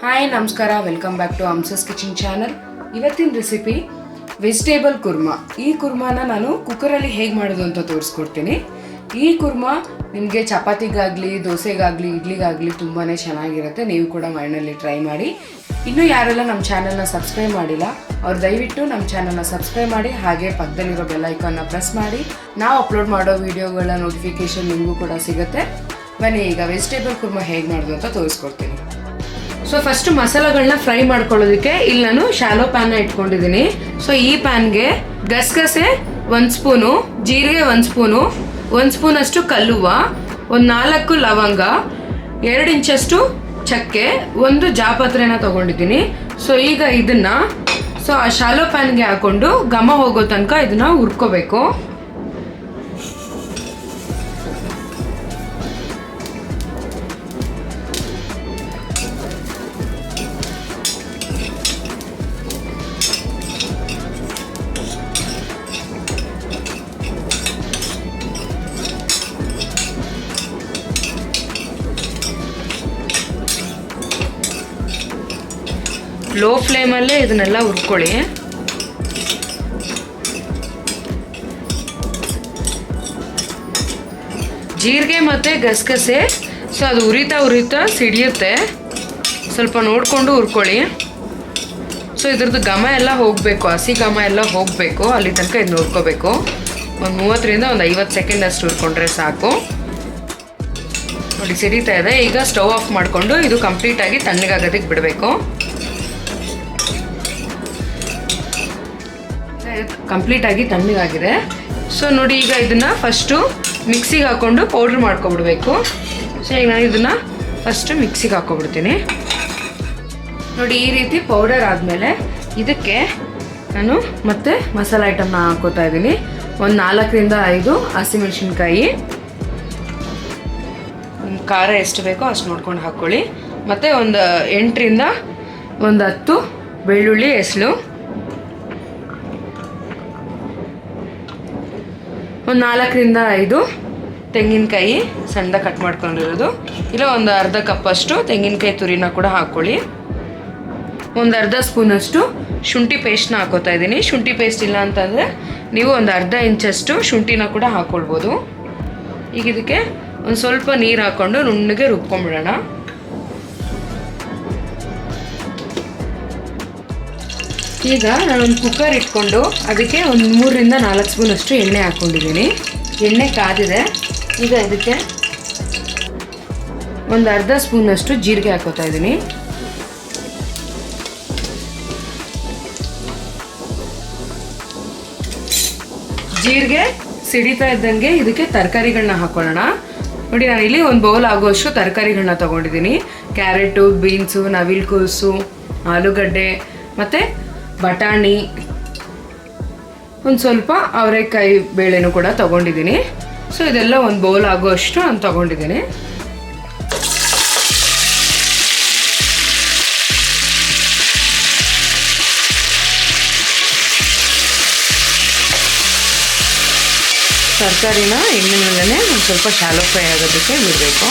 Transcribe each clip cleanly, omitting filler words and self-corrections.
Hi ನಮಸ್ಕಾರ, welcome back to ಅಮ್ಸಸ್ kitchen channel. ಇವತ್ತಿನ ರೆಸಿಪಿ ವೆಜಿಟೇಬಲ್ ಕುರ್ಮಾ. ಈ ಕುರ್ಮಾನ ನಾನು ಕುಕ್ಕರಲ್ಲಿ ಹೇಗೆ ಮಾಡೋದು ಅಂತ ತೋರಿಸ್ಕೊಡ್ತೀನಿ. ಈ ಕುರ್ಮಾ ನಿಮಗೆ ಚಪಾತಿಗಾಗಲಿ, ದೋಸೆಗಾಗಲಿ, ಇಡ್ಲಿಗಾಗಲಿ ತುಂಬಾ ಚೆನ್ನಾಗಿರುತ್ತೆ. ನೀವು ಕೂಡ ಮನೆಯಲ್ಲಿ ಟ್ರೈ ಮಾಡಿ. ಇನ್ನೂ ಯಾರೆಲ್ಲ ನಮ್ಮ ಚಾನಲ್ನ ಸಬ್ಸ್ಕ್ರೈಬ್ ಮಾಡಿಲ್ಲ ಅವ್ರು ದಯವಿಟ್ಟು ನಮ್ಮ ಚಾನಲ್ನ ಸಬ್ಸ್ಕ್ರೈಬ್ ಮಾಡಿ, ಹಾಗೆ ಪಕ್ಕದಲ್ಲಿರೋ ಬೆಲ್ ಐಕಾನ್ನ ಪ್ರೆಸ್ ಮಾಡಿ. ನಾವು ಅಪ್ಲೋಡ್ ಮಾಡೋ ವಿಡಿಯೋಗಳ ನೋಟಿಫಿಕೇಶನ್ ನಿಮಗೂ ಕೂಡ ಸಿಗುತ್ತೆ. ಬನ್ನಿ ಈಗ ವೆಜಿಟೇಬಲ್ ಕುರ್ಮಾ ಹೇಗೆ ಮಾಡೋದು ಅಂತ ತೋರಿಸ್ಕೊಡ್ತೀನಿ. ಸೊ ಫಸ್ಟ್ ಮಸಾಲೆಗಳನ್ನ ಫ್ರೈ ಮಾಡ್ಕೊಳ್ಳೋದಕ್ಕೆ ಇಲ್ಲಿ ನಾನು ಶಾಲೋ ಪ್ಯಾನ್ನ ಇಟ್ಕೊಂಡಿದ್ದೀನಿ. ಸೊ ಈ ಪ್ಯಾನ್ಗೆ ಗಸಗಸೆ 1 ಸ್ಪೂನು, ಜೀರಿಗೆ 1 ಸ್ಪೂನು, 1 ಸ್ಪೂನಷ್ಟು ಕಲ್ಲುವ, ಒಂದು 4 ಲವಂಗ, 2 ಇಂಚಷ್ಟು ಚಕ್ಕೆ, 1 ಜಾಪತ್ರೆನ ತೊಗೊಂಡಿದ್ದೀನಿ. ಸೊ ಈಗ ಇದನ್ನ ಆ ಶಾಲೋ ಪ್ಯಾನ್ಗೆ ಹಾಕೊಂಡು ಘಮ ಹೋಗೋ ತನಕ ಇದನ್ನ ಹುರ್ಕೋಬೇಕು. ಲೋ ಫ್ಲೇಮಲ್ಲೇ ಇದನ್ನೆಲ್ಲ ಹುರ್ಕೊಳ್ಳಿ. ಜೀರಿಗೆ ಮತ್ತು ಗಸಗಸೆ ಅದು ಉರಿತಾ ಸಿಡಿಯುತ್ತೆ. ಸ್ವಲ್ಪ ನೋಡಿಕೊಂಡು ಹುರ್ಕೊಳ್ಳಿ. ಸೊ ಇದ್ರದ್ದು ಘಮ ಎಲ್ಲ ಹೋಗಬೇಕು, ಹಸಿ ಘಮ ಎಲ್ಲ ಹೋಗಬೇಕು. ಅಲ್ಲಿ ತನಕ ಇದನ್ನ ಹುರ್ಕೋಬೇಕು. ಒಂದು 30ರಿಂದ 50 ಸೆಕೆಂಡ್ ಅಷ್ಟು ಹುರ್ಕೊಂಡ್ರೆ ಸಾಕು. ನೋಡಿ ಸಿಡಿತಾ ಇದೆ. ಈಗ ಸ್ಟವ್ ಆಫ್ ಮಾಡಿಕೊಂಡು ಇದು ಕಂಪ್ಲೀಟಾಗಿ ತಣ್ಣಗಾಗೋದಕ್ಕೆ ಬಿಡಬೇಕು. ಕಂಪ್ಲೀಟಾಗಿ ತಣ್ಣಗಾಗಿದೆ. ಸೊ ನೋಡಿ ಈಗ ಇದನ್ನು ಫಸ್ಟು ಮಿಕ್ಸಿಗೆ ಹಾಕ್ಕೊಂಡು ಪೌಡ್ರ್ ಮಾಡ್ಕೊಬಿಡ್ಬೇಕು. ಸೊ ಈಗ ನಾನು ಇದನ್ನು ಫಸ್ಟು ಮಿಕ್ಸಿಗೆ ಹಾಕ್ಕೊಬಿಡ್ತೀನಿ. ನೋಡಿ ಈ ರೀತಿ ಪೌಡರ್ ಆದಮೇಲೆ ಇದಕ್ಕೆ ನಾನು ಮತ್ತೆ ಮಸಾಲೆ ಐಟಮ್ನ ಹಾಕೋತಾ ಇದ್ದೀನಿ. ಒಂದು 4ರಿಂದ 5 ಹಸಿಮೆಣಸಿನ್ಕಾಯಿ, ಖಾರ ಎಷ್ಟು ಬೇಕೋ ಅಷ್ಟು ನೋಡ್ಕೊಂಡು ಹಾಕ್ಕೊಳ್ಳಿ. ಮತ್ತು ಒಂದು 8ರಿಂದ 10 ಬೆಳ್ಳುಳ್ಳಿ ಹೆಸಳು, ಒಂದು 4ರಿಂದ 5 ತೆಂಗಿನಕಾಯಿ ಸಣ್ಣದಾಗಿ ಕಟ್ ಮಾಡ್ಕೊಂಡಿರೋದು, ಇಲ್ಲ ಒಂದು ಅರ್ಧ ಕಪ್ಪಷ್ಟು ತೆಂಗಿನಕಾಯಿ ತುರಿನ ಕೂಡ ಹಾಕ್ಕೊಳ್ಳಿ. ಒಂದು ಅರ್ಧ ಸ್ಪೂನಷ್ಟು ಶುಂಠಿ ಪೇಸ್ಟ್ನ ಹಾಕೋತಾ ಇದ್ದೀನಿ. ಶುಂಠಿ ಪೇಸ್ಟ್ ಇಲ್ಲ ಅಂತಂದರೆ ನೀವು ಒಂದು ಅರ್ಧ ಇಂಚಷ್ಟು ಶುಂಠಿನ ಕೂಡ ಹಾಕ್ಕೊಳ್ಬೋದು. ಈಗ ಇದಕ್ಕೆ ಒಂದು ಸ್ವಲ್ಪ ನೀರು ಹಾಕ್ಕೊಂಡು ನುಣ್ಣಗೆ ರುಬ್ಕೊಂಡ್ಬಿಡೋಣ. ಈಗ ನಾನೊಂದು ಕುಕ್ಕರ್ ಇಟ್ಕೊಂಡು ಅದಕ್ಕೆ ಒಂದು 3ರಿಂದ 4 ಸ್ಪೂನಷ್ಟು ಎಣ್ಣೆ ಹಾಕ್ಕೊಂಡಿದ್ದೀನಿ. ಎಣ್ಣೆ ಕಾದಿದೆ. ಈಗ ಇದಕ್ಕೆ ಒಂದು ಅರ್ಧ ಸ್ಪೂನಷ್ಟು ಜೀರಿಗೆ ಹಾಕೋತಾ ಇದ್ದೀನಿ. ಜೀರಿಗೆ ಸಿಡಿತಾ ಇದ್ದಂಗೆ ಇದಕ್ಕೆ ತರಕಾರಿಗಳನ್ನ ಹಾಕೊಳ್ಳೋಣ. ನೋಡಿ ನಾನಿಲ್ಲಿ ಒಂದು ಬೌಲ್ ಆಗುವಷ್ಟು ತರಕಾರಿಗಳನ್ನ ತೊಗೊಂಡಿದ್ದೀನಿ. ಕ್ಯಾರೆಟು, ಬೀನ್ಸು, ನವಿಲುಕೋಸು, ಆಲೂಗಡ್ಡೆ ಮತ್ತು ಬಟಾಣಿ, ಒಂದು ಸ್ವಲ್ಪ ಅವರೆಕಾಯಿ ಬೇಳೆನೂ ಕೂಡ ತೊಗೊಂಡಿದ್ದೀನಿ. ಸೊ ಇದೆಲ್ಲ ಒಂದು ಬೌಲ್ ಆಗುವಷ್ಟು ನಾನು ತೊಗೊಂಡಿದ್ದೀನಿ. ತರಕಾರಿನ ಎಣ್ಣೆ ಮೇಲೆ ಒಂದು ಸ್ವಲ್ಪ ಶಾಲೋ ಫ್ರೈ ಆಗೋದಕ್ಕೆ ಬಿಡಬೇಕು.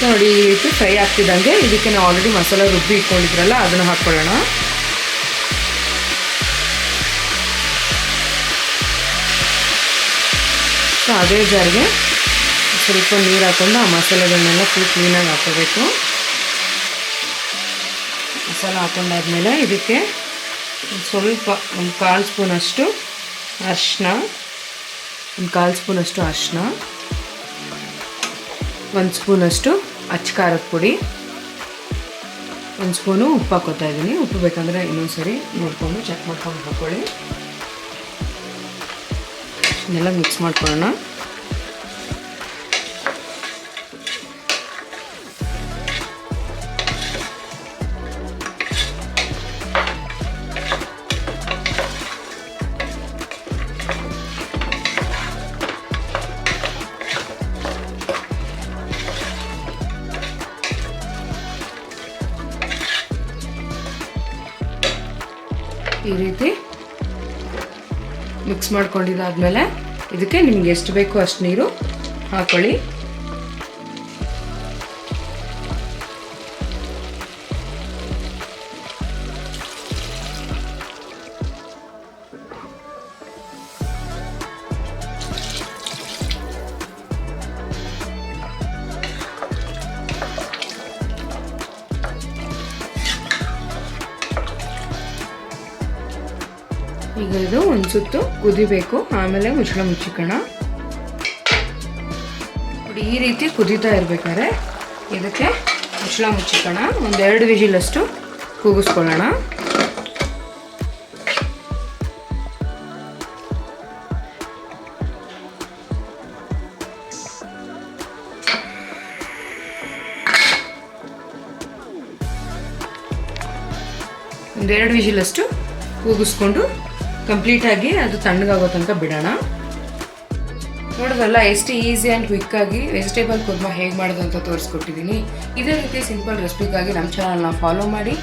ನೋಡಿ ಈ ರೀತಿ ಫ್ರೈ ಆಗ್ತಿದ್ದಂಗೆ ಇದಕ್ಕೆ ನಾವು ಆಲ್ರೆಡಿ ಮಸಾಲೆ ರುಬ್ಬಿ ಇಟ್ಕೊಂಡಿದ್ರಲ್ಲ ಅದನ್ನು ಹಾಕ್ಕೊಳ್ಳೋಣ. ಸೊ ಅದೇ ಜಾರಿಗೆ ಸ್ವಲ್ಪ ನೀರು ಹಾಕ್ಕೊಂಡು ಆ ಮಸಾಲೆಗಳನ್ನೆಲ್ಲ ಫುಲ್ ಕ್ಲೀನಾಗಿ ಹಾಕೋಬೇಕು. ಮಸಾಲೆ ಹಾಕೊಂಡಾದ್ಮೇಲೆ ಇದಕ್ಕೆ ಸ್ವಲ್ಪ ಒಂದು 1/4 ಸ್ಪೂನಷ್ಟು ಅರಿಶಿನ, 1/4 ಸ್ಪೂನಷ್ಟು ಅರಿಶಿನ, 1 ಸ್ಪೂನಷ್ಟು ಅಚ್ಚ ಖಾರದ ಪುಡಿ, 1 ಸ್ಪೂನು ಉಪ್ಪು ಹಾಕೋತಾ ಇದ್ದೀನಿ. ಉಪ್ಪು ಬೇಕಂದರೆ ಇನ್ನೊಂದು ಸರಿ ನೋಡಿಕೊಂಡು ಚೆಕ್ ಮಾಡ್ಕೊಂಡು ಹಾಕ್ಕೊಳ್ಳಿ. ಇದನ್ನೆಲ್ಲ ಮಿಕ್ಸ್ ಮಾಡ್ಕೊಳ್ಳೋಣ. ಈ ರೀತಿ ಮಿಕ್ಸ್ ಮಾಡ್ಕೊಂಡಿದ್ದಾದ್ಮೇಲೆ ಇದಕ್ಕೆ ನಿಮ್ಗೆ ಎಷ್ಟು ಬೇಕೋ ಅಷ್ಟು ನೀರು ಹಾಕೊಳ್ಳಿ. ಈಗ ಇದು ಒಂದು ಸುತ್ತು ಕುದಿಬೇಕು, ಆಮೇಲೆ ಮುಚ್ಚಳ ಮುಚ್ಚಿಕೋಣ. ನೋಡಿ ಈ ರೀತಿ ಕುದೀತಾ ಇರ್ಬೇಕಾದ್ರೆ ಇದಕ್ಕೆ ಮುಚ್ಚಳ ಮುಚ್ಚಿಕೋಣ. 1-2 ವಿಜಿಲಷ್ಟು ಕೂಗಿಸ್ಕೊಳ್ಳೋಣ. ಒಂದೆರಡು ವಿಜಿಲಷ್ಟು ಕೂಗಿಸ್ಕೊಂಡು ಕಂಪ್ಲೀಟಾಗಿ ಅದು ತಣ್ಣಗಾಗೋ ತನಕ ಬಿಡೋಣ. ನೋಡೋದಲ್ಲ ಎಷ್ಟು ಈಸಿ ಆ್ಯಂಡ್ ಕ್ವಿಕ್ಕಾಗಿ ವೆಜಿಟೇಬಲ್ ಕುರ್ಮಾ ಹೇಗೆ ಮಾಡೋದು ಅಂತ ತೋರಿಸ್ಕೊಟ್ಟಿದ್ದೀನಿ. ಇದೇ ರೀತಿ ಸಿಂಪಲ್ ರೆಸಿಪಿಗಾಗಿ ನಮ್ಮ ಚಾನಲ್ನ ಫಾಲೋ ಮಾಡಿ.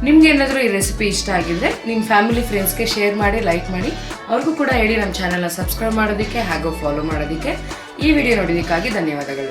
ನಿಮ್ಗೇನಾದರೂ ಈ ರೆಸಿಪಿ ಇಷ್ಟ ಆಗಿದ್ರೆ ನಿಮ್ಮ ಫ್ಯಾಮಿಲಿ ಫ್ರೆಂಡ್ಸ್ಗೆ ಶೇರ್ ಮಾಡಿ, ಲೈಕ್ ಮಾಡಿ. ಅವ್ರಿಗೂ ಕೂಡ ಹೇಳಿ ನಮ್ಮ ಚಾನಲ್ನ ಸಬ್ಸ್ಕ್ರೈಬ್ ಮಾಡೋದಕ್ಕೆ ಹಾಗೂ ಫಾಲೋ ಮಾಡೋದಕ್ಕೆ. ಈ ವಿಡಿಯೋ ನೋಡೋದಕ್ಕಾಗಿ ಧನ್ಯವಾದಗಳು.